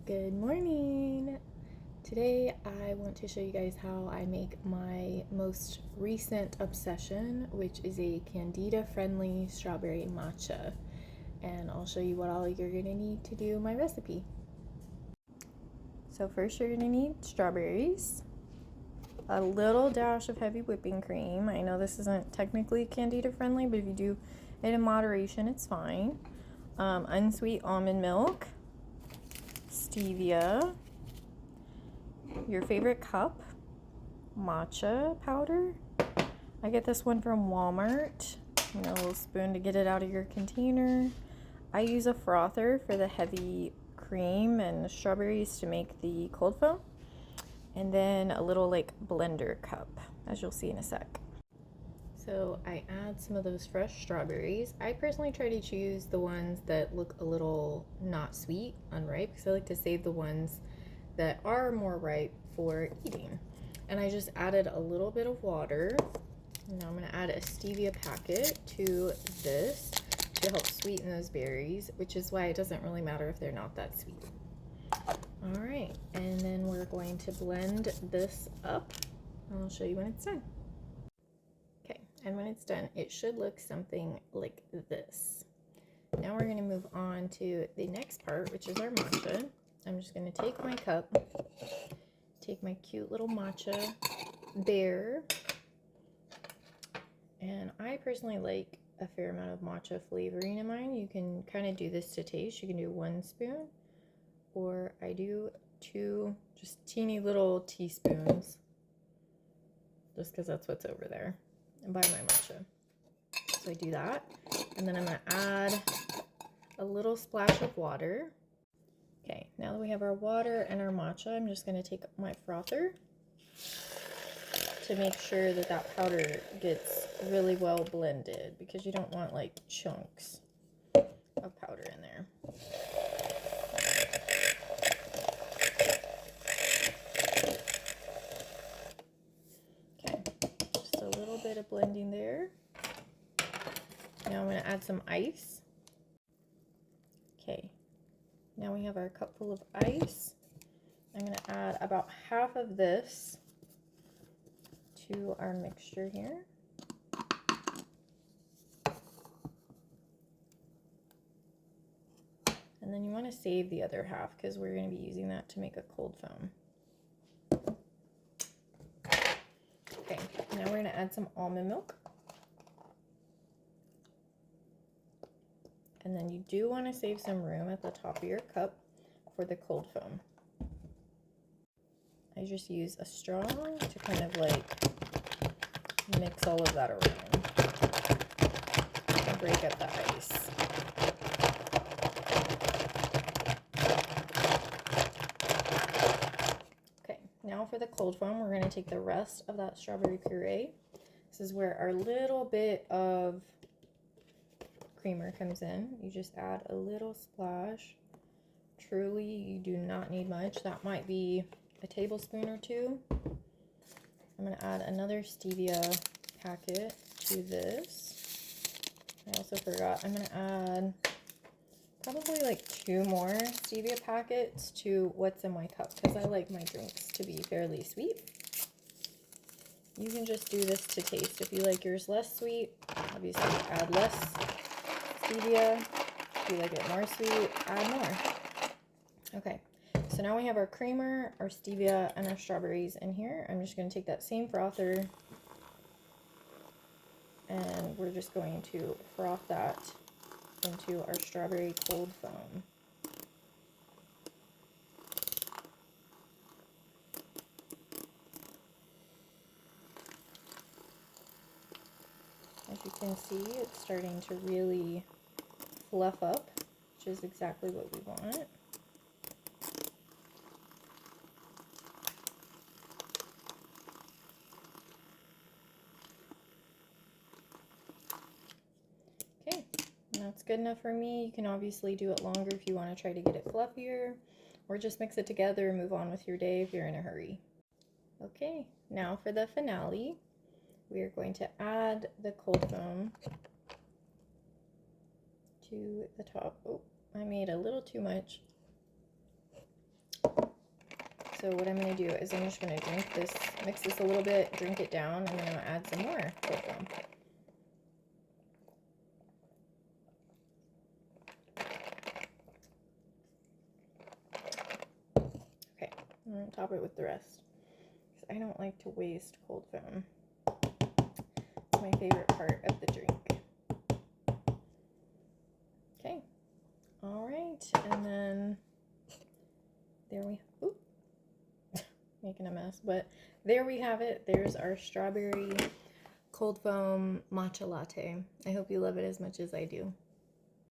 Good morning! Today I want to show you guys how I make my most recent obsession, which is a Candida friendly strawberry matcha. And I'll show you what all you're going to need to do my recipe. So first you're going to need strawberries, a little dash of heavy whipping cream. I know this isn't technically Candida friendly, but if you do it in moderation, it's fine. Unsweet almond milk, stevia, your favorite cup, matcha powder. I get this one from Walmart. A little spoon to get it out of your container. I use a frother for the heavy cream and the strawberries to make the cold foam. And then a little blender cup, as you'll see in a sec. So I add some of those fresh strawberries. I personally try to choose the ones that look a little not sweet, unripe, because I like to save the ones that are more ripe for eating. And I just added a little bit of water. Now I'm going to add a stevia packet to this to help sweeten those berries, which is why it doesn't really matter if they're not that sweet. All right, and then we're going to blend this up. I'll show you when it's done. Okay, and when it's done, it should look something like this. Now we're going to move on to the next part, which is our matcha. I'm just going to take my cup, take my cute little matcha bear, and I personally like a fair amount of matcha flavoring in mine. You can kind of do this to taste. You can do 1 spoon, or I do 2 just teeny little teaspoons, just because that's what's over there by my matcha. So I do that, and then I'm going to add a little splash of water. Okay, now that we have our water and our matcha, I'm just going to take my frother to make sure that that powder gets really well blended, because you don't want chunks of powder in there. Okay, just a little bit of blending there. Now I'm going to add some ice. Okay, now we have our cup full of ice. I'm going to add about half of this to our mixture here. And then you want to save the other half, because we're going to be using that to make a cold foam. Okay, now we're going to add some almond milk. And then you do want to save some room at the top of your cup for the cold foam. I just use a straw to kind of mix all of that around and break up the ice. Okay, now for the cold foam, we're going to take the rest of that strawberry puree. This is where our little bit of creamer comes in. You just add a little splash. Truly, you do not need much. That might be a tablespoon or 2. I'm going to add another stevia packet to this. I also forgot, I'm going to add probably 2 more stevia packets to what's in my cup, because I like my drinks to be fairly sweet. You can just do this to taste. If you like yours less sweet, obviously add less stevia. If you like it more sweet, add more. Okay, so now we have our creamer, our stevia, and our strawberries in here. I'm just going to take that same frother, and we're just going to froth that into our strawberry cold foam. As you can see, it's starting to really fluff up, which is exactly what we want. Okay, and that's good enough for me. You can obviously do it longer if you want to try to get it fluffier, or just mix it together and move on with your day if you're in a hurry. Okay, now for the finale, we are going to add the cold foam to the top. Oh, I made a little too much. So what I'm going to do is I'm just going to drink this, mix this a little bit, drink it down, and then I'll add some more cold foam. Okay, I'm going to top it with the rest. I don't like to waste cold foam. It's my favorite part of the drink. Okay, all right, and then there we, oop, making a mess, but there we have it. There's our strawberry cold foam matcha latte. I hope you love it as much as I do.